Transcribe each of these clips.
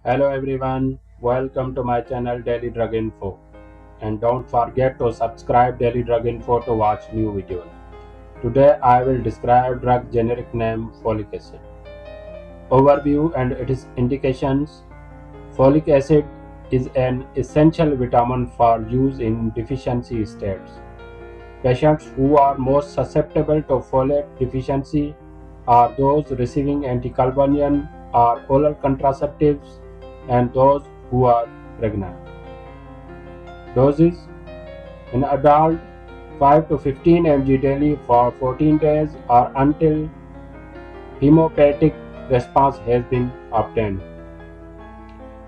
Hello everyone, welcome to my channel Daily Drug Info, and don't forget to subscribe Daily Drug Info to watch new videos. Today I will describe drug generic name Folic Acid. Overview and its indications. Folic acid is an essential vitamin for use in deficiency states. Patients who are most susceptible to folate deficiency are those receiving anticonvulsant or oral contraceptives and those who are pregnant. Doses in adult 5 to 15 mg daily for 14 days or until hemostatic response has been obtained.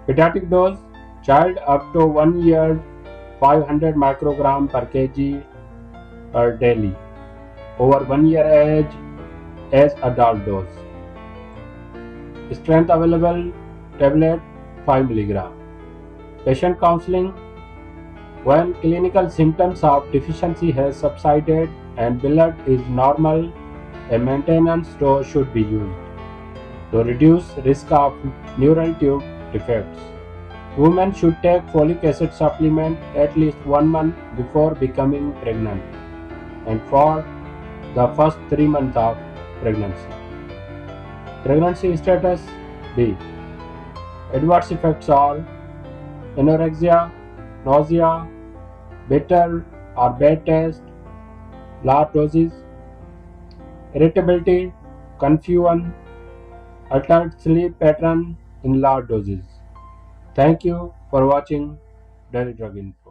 Pediatric dose child up to 1 year 500 microgram per kg per daily. Over 1 year age as adult dose. Strength available tablet 5 mg. Patient counseling. When clinical symptoms of deficiency has subsided and blood is normal, a maintenance dose should be used to reduce risk of neural tube defects. Women should take folic acid supplement at least 1 month before becoming pregnant and for the first 3 months of pregnancy. Pregnancy status B. Adverse effects are anorexia, nausea, bitter or bad taste, large doses, irritability, confusion, altered sleep pattern in large doses. Thank you for watching Daily Drug Info.